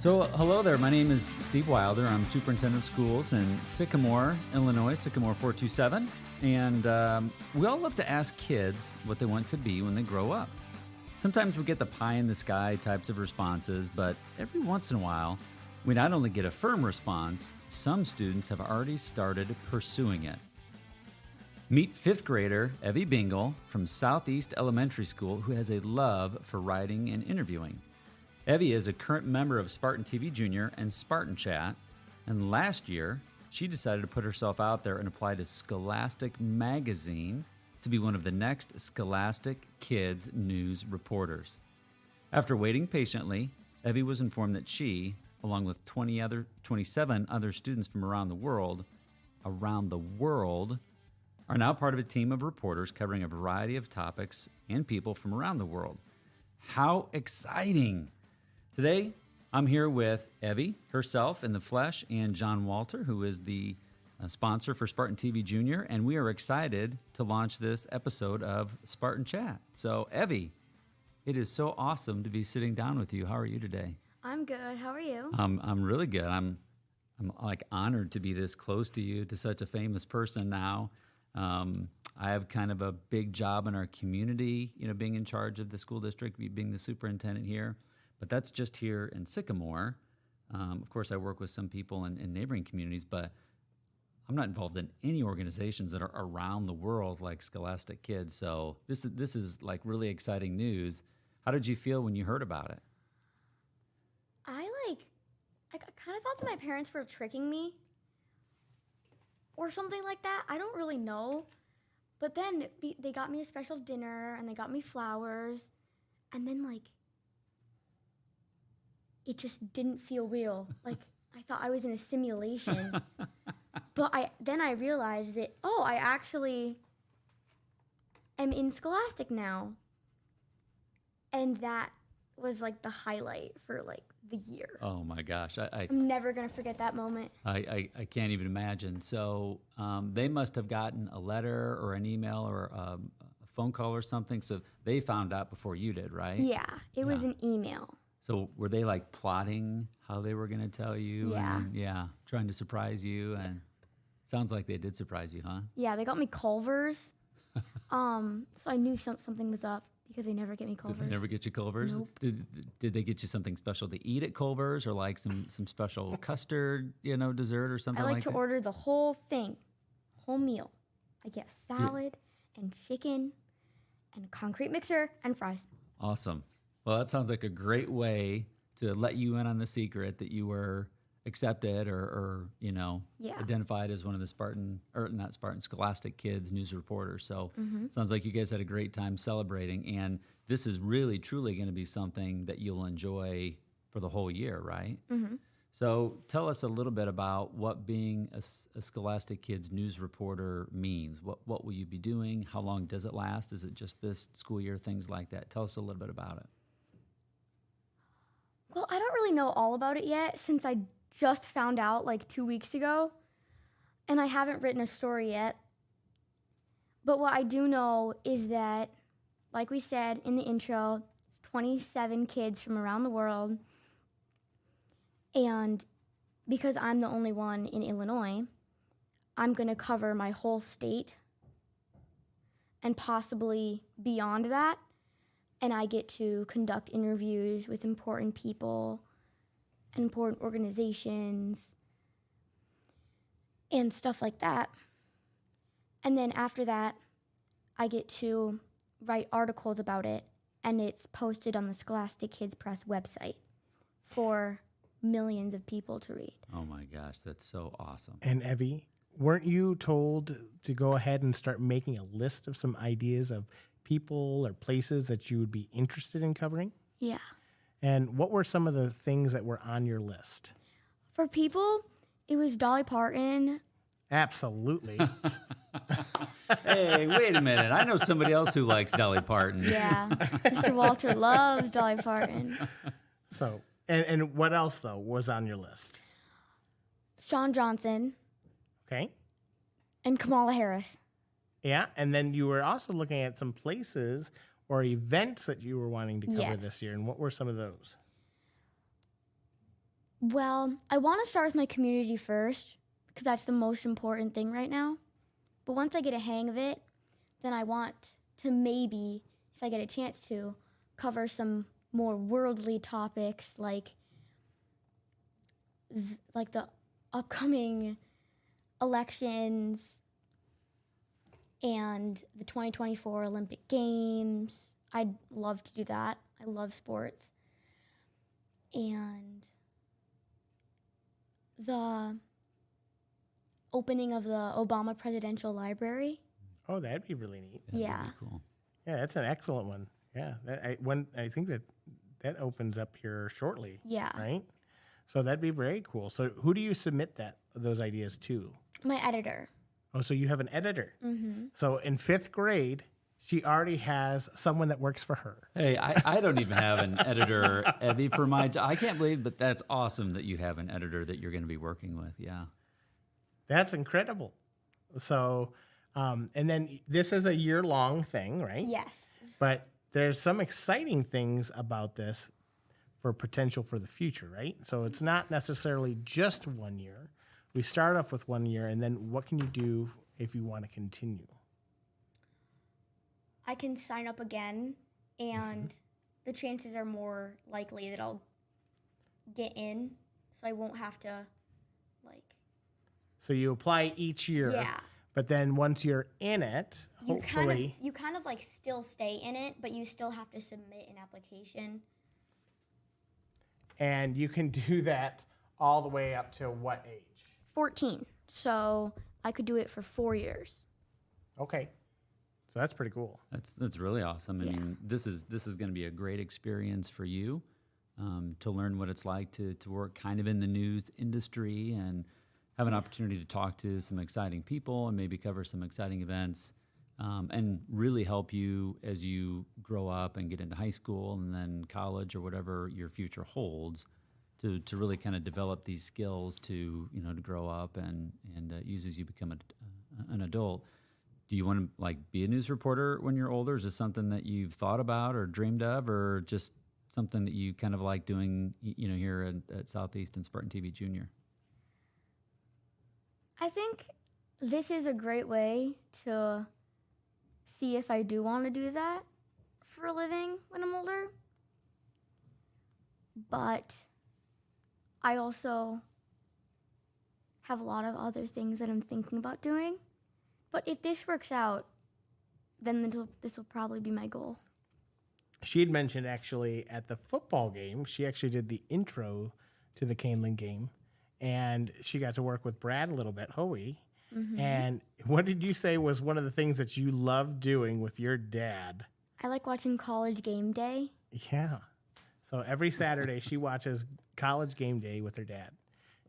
So, hello there. My name is Steve Wilder. I'm superintendent of schools in Sycamore, Illinois, Sycamore 427. And we all love to ask kids what they want to be when they grow up. Sometimes we get the pie in the sky types of responses, but every once in a while, we not only get a firm response, some students have already started pursuing it. Meet fifth grader Evy Bingle from Southeast Elementary School, who has a love for writing and interviewing. Evy is a current member of Spartan TV Junior and Spartan Chat, and last year, she decided to put herself out there and apply to Scholastic Magazine to be one of the next Scholastic Kids news reporters. After waiting patiently, Evy was informed that she, along with 27 other students from around the world, are now part of a team of reporters covering a variety of topics and people from around the world. How exciting! Today, I'm here with Evy herself in the flesh and John Walter, who is the sponsor for Spartan TV Junior, and we are excited to launch this episode of Spartan Chat. So, Evy, it is so awesome to be sitting down with you. How are you today? I'm good. How are you? I'm really good. I'm like honored to be this close to you, to such a famous person now. I have kind of a big job in our community, being in charge of the school district, being the superintendent here. But that's just here in Sycamore. Of course, I work with some people in neighboring communities, but I'm not involved in any organizations that are around the world like Scholastic Kids. So this is like really exciting news. How did you feel when you heard about it? I kind of thought that my parents were tricking me or something like that. I don't really know. But then they got me a special dinner and they got me flowers. And then, it just didn't feel real. I thought I was in a simulation. But I realized that, I actually am in Scholastic now. And that was the highlight for the year. Oh my gosh. I'm never going to forget that moment. I can't even imagine. So they must have gotten a letter or an email or a phone call or something. So they found out before you did, right? Yeah, it was an email. So were they plotting how they were going to tell you? Yeah. And, trying to surprise you. And sounds like they did surprise you, huh? Yeah, they got me Culvers. So I knew something was up because they never get me Culvers. Did they never get you Culvers? Nope. Did they get you something special to eat at Culvers, or some special custard, dessert or something I like like to that? order the whole thing, whole meal. I get a salad and chicken and a concrete mixer and fries. Awesome. Well, that sounds like a great way to let you in on the secret that you were accepted or identified as one of the Scholastic Kids news reporters. So sounds like you guys had a great time celebrating, and this is really, truly going to be something that you'll enjoy for the whole year, right? Mm-hmm. So tell us a little bit about what being a Scholastic Kids news reporter means. What will you be doing? How long does it last? Is it just this school year, things like that? Tell us a little bit about it. Well, I don't really know all about it yet since I just found out 2 weeks ago, and I haven't written a story yet. But what I do know is that, like we said in the intro, 27 kids from around the world, and because I'm the only one in Illinois, I'm going to cover my whole state and possibly beyond that, and I get to conduct interviews with important people, important organizations, and stuff like that. And then after that, I get to write articles about it, and it's posted on the Scholastic Kids Press website for millions of people to read. Oh my gosh, that's so awesome. And Evy, weren't you told to go ahead and start making a list of some ideas of people or places that you would be interested in covering? Yeah. And what were some of the things that were on your list? For people, it was Dolly Parton. Absolutely. Hey, wait a minute. I know somebody else who likes Dolly Parton. Yeah. Mr. Walter loves Dolly Parton. So, and what else, though, was on your list? Sean Johnson Okay. and Kamala Harris. Yeah, and then you were also looking at some places or events that you were wanting to cover Yes. this year, and what were some of those? Well, I want to start with my community first because that's the most important thing right now. But once I get a hang of it, then I want to maybe, if I get a chance to, cover some more worldly topics like the upcoming elections and the 2024 Olympic Games. I'd love to do that. I love sports. And the opening of the Obama Presidential Library. Oh, that'd be really neat. Yeah. That'd be cool. Yeah, that's an excellent one. Yeah, I think that opens up here shortly. Yeah. Right. So that'd be very cool. So who do you submit those ideas to? My editor. Oh, so you have an editor. Mm-hmm. So in 5th grade, she already has someone that works for her. Hey, I don't even have an editor, Evy, for my job. I can't believe, but that's awesome that you have an editor that you're going to be working with. Yeah. That's incredible. So, and then this is a year-long thing, right? Yes. But there's some exciting things about this for potential for the future, right? So it's not necessarily just 1 year. We start off with 1 year, and then what can you do if you want to continue? I can sign up again, and the chances are more likely that I'll get in, so I won't have to, So you apply each year. Yeah. But then once you're in it, You hopefully... kind of still stay in it, but you still have to submit an application. And you can do that all the way up to what age? 14. So I could do it for 4 years. Okay. So that's pretty cool. That's really awesome. I Yeah. mean, this is going to be a great experience for you to learn what it's like to work kind of in the news industry and have an opportunity to talk to some exciting people and maybe cover some exciting events and really help you as you grow up and get into high school and then college or whatever your future holds to really kind of develop these skills to grow up and use as you become an adult. Do you want to be a news reporter when you're older? Is this something that you've thought about or dreamed of, or just something that you kind of like doing, here at Southeast and Spartan TV Junior? I think this is a great way to see if I do want to do that for a living when I'm older. But I also have a lot of other things that I'm thinking about doing. But if this works out, then this will probably be my goal. She had mentioned actually at the football game, she actually did the intro to the Canelan game. And she got to work with Brad a little bit, Hoey. Mm-hmm. And what did you say was one of the things that you loved doing with your dad? I like watching College Game Day. Yeah. So every Saturday she watches College Game Day with her dad.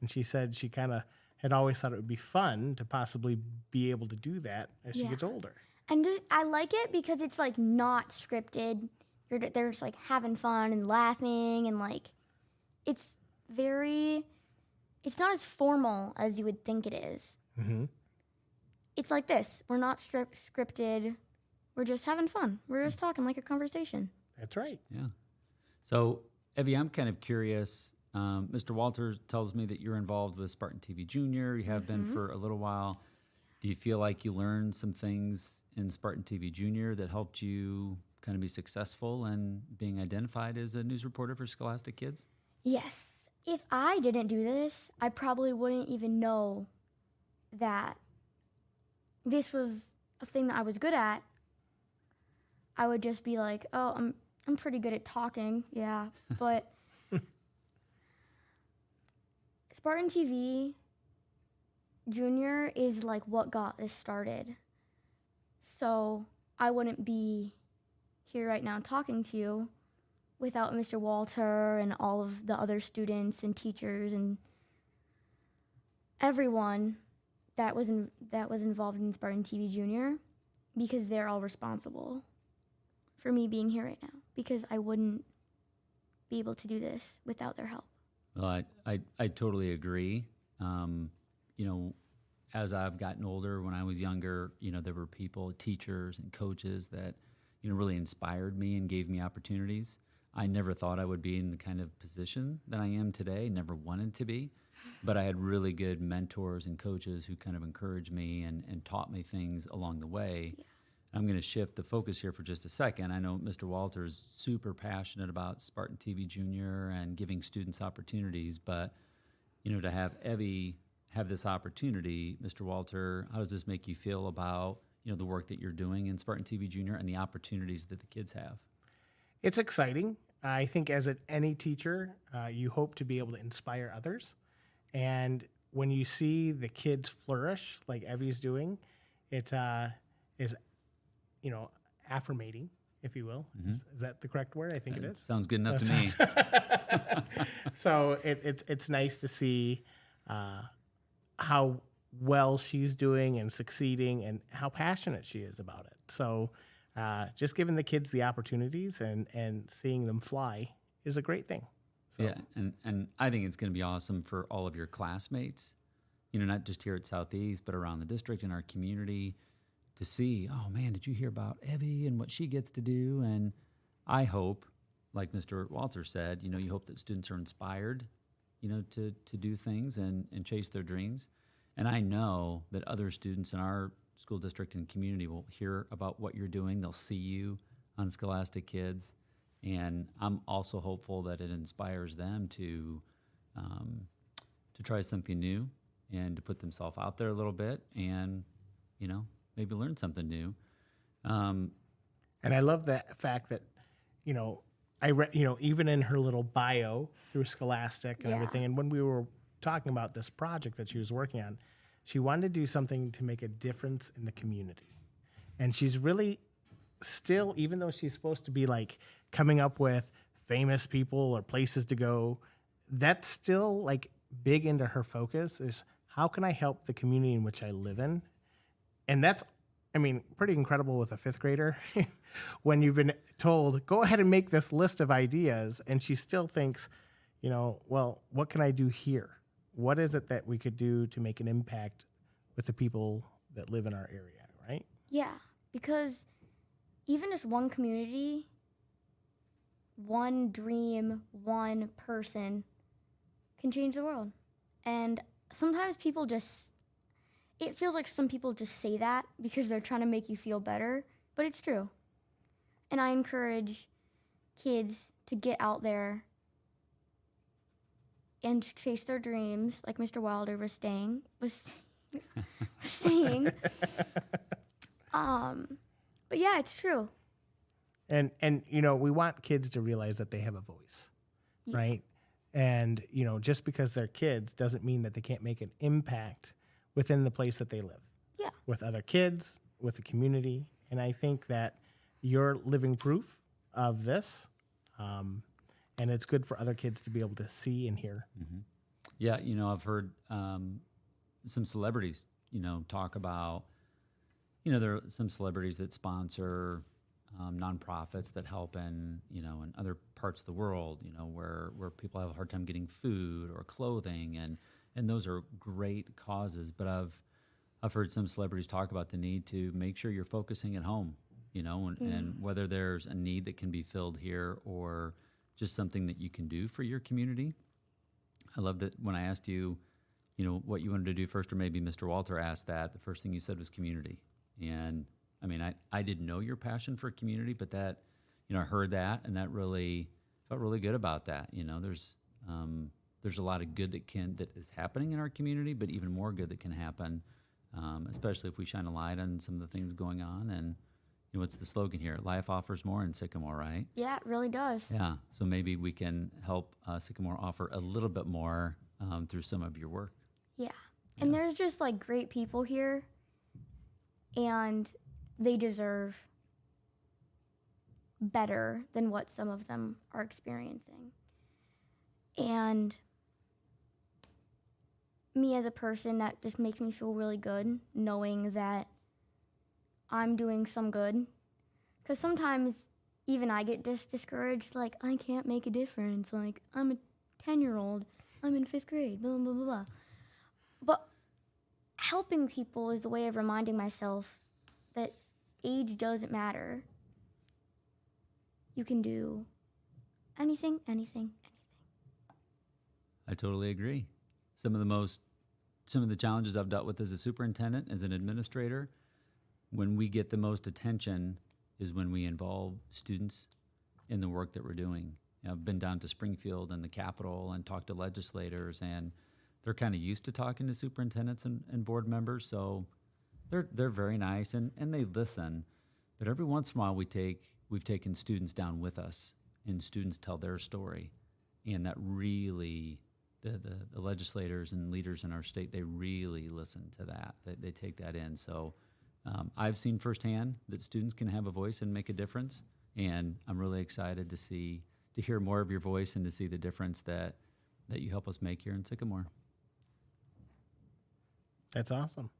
And she said she kind of had always thought it would be fun to possibly be able to do that as she gets older. And I like it because it's not scripted. They're just having fun and laughing and it's not as formal as you would think it is. Mm-hmm. It's like this. We're not scripted. We're just having fun. We're just talking like a conversation. That's right. Yeah. So, Evy, I'm kind of curious. Mr. Walters tells me that you're involved with Spartan TV Junior. You have been for a little while. Do you feel like you learned some things in Spartan TV Junior that helped you kind of be successful in being identified as a news reporter for Scholastic Kids? Yes. If I didn't do this, I probably wouldn't even know that this was a thing that I was good at. I would just be like, oh, I'm pretty good at talking, yeah. But Spartan TV Junior is what got this started. So I wouldn't be here right now talking to you without Mr. Walter and all of the other students and teachers and everyone that was involved in Spartan TV Junior, because they're all responsible for me being here right now, because I wouldn't be able to do this without their help. Well, I totally agree. As I've gotten older, when I was younger, there were people, teachers and coaches that, really inspired me and gave me opportunities. I never thought I would be in the kind of position that I am today, never wanted to be. But I had really good mentors and coaches who kind of encouraged me and taught me things along the way. Yeah. I'm going to shift the focus here for just a second. I know Mr. Walter is super passionate about Spartan TV Junior and giving students opportunities, but to have Evy have this opportunity, Mr. Walter, how does this make you feel about the work that you're doing in Spartan TV Junior and the opportunities that the kids have? It's exciting. I think as any teacher, you hope to be able to inspire others. And when you see the kids flourish like Evy's doing, it is, affirmating, if you will. Mm-hmm. Is that the correct word? I think it is. Sounds good enough to me. So it's nice to see how well she's doing and succeeding and how passionate she is about it. So just giving the kids the opportunities and seeing them fly is a great thing. So. Yeah, and I think it's going to be awesome for all of your classmates, not just here at Southeast, but around the district and our community to see, oh man, did you hear about Evy and what she gets to do? And I hope, like Mr. Walter said, you hope that students are inspired, to do things and chase their dreams. And I know that other students in our school district and community will hear about what you're doing. They'll see you on Scholastic Kids. And I'm also hopeful that it inspires them to try something new and to put themselves out there a little bit and, maybe learn something new. And I love that fact that, I read, even in her little bio through Scholastic and everything, and when we were talking about this project that she was working on, she wanted to do something to make a difference in the community. And she's really still, even though she's supposed to be like coming up with famous people or places to go, that's still like big into her focus is how can I help the community in which I live in? And that's, pretty incredible with a fifth grader when you've been told, go ahead and make this list of ideas. And she still thinks, well, what can I do here? What is it that we could do to make an impact with the people that live in our area, right? Yeah, because even just one community, one dream, one person can change the world. And sometimes it feels like some people just say that because they're trying to make you feel better, but it's true. And I encourage kids to get out there and chase their dreams, like Mr. Wilder was saying. But yeah, it's true. And we want kids to realize that they have a voice, right? And, just because they're kids doesn't mean that they can't make an impact within the place that they live. Yeah. With other kids, with the community. And I think that you're living proof of this. And it's good for other kids to be able to see and hear. Mm-hmm. Yeah, I've heard some celebrities, talk about, there are some celebrities that sponsor nonprofits that help in other parts of the world, where people have a hard time getting food or clothing, and those are great causes. But I've heard some celebrities talk about the need to make sure you're focusing at home, and whether there's a need that can be filled here or just something that you can do for your community. I love that when I asked you, what you wanted to do first, or maybe Mr. Walter asked that, the first thing you said was community. And I didn't know your passion for community, but that, I heard that, and that really felt really good about that. There's a lot of good that is happening in our community, but even more good that can happen, especially if we shine a light on some of the things going on. And what's the slogan here? Life offers more in Sycamore, right? Yeah, it really does. Yeah, so maybe we can help Sycamore offer a little bit more through some of your work. Yeah, and there's just like great people here, and they deserve better than what some of them are experiencing. And me as a person, that just makes me feel really good knowing that I'm doing some good. Because sometimes even I get discouraged, like, I can't make a difference. Like, I'm a 10-year-old. I'm in 5th grade, blah, blah, blah, blah. But helping people is a way of reminding myself that age doesn't matter. You can do anything, anything. I totally agree. Some of the challenges I've dealt with as a superintendent, as an administrator, when we get the most attention is when we involve students in the work that we're doing. I've been down to Springfield and the Capitol and talked to legislators, and they're kind of used to talking to superintendents and board members, so they're very nice and they listen. But every once in a while we've taken students down with us, and students tell their story, and that really the legislators and leaders in our state, they really listen to that. They take that in. So I've seen firsthand that students can have a voice and make a difference, and I'm really excited to hear more of your voice and to see the difference that you help us make here in Sycamore. That's awesome.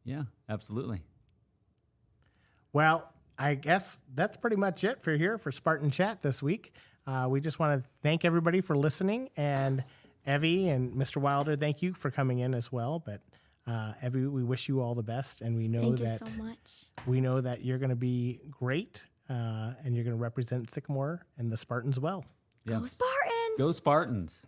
Yeah, absolutely. Well, I guess that's pretty much it for here for Spartan Chat this week. We just want to thank everybody for listening, and Evy and Mr. Wilder, thank you for coming in as well. But Evy, we wish you all the best, and we know Thank you so much. We know that you're going to be great, and you're going to represent Sycamore and the Spartans well. Yeah. Go Spartans! Go Spartans!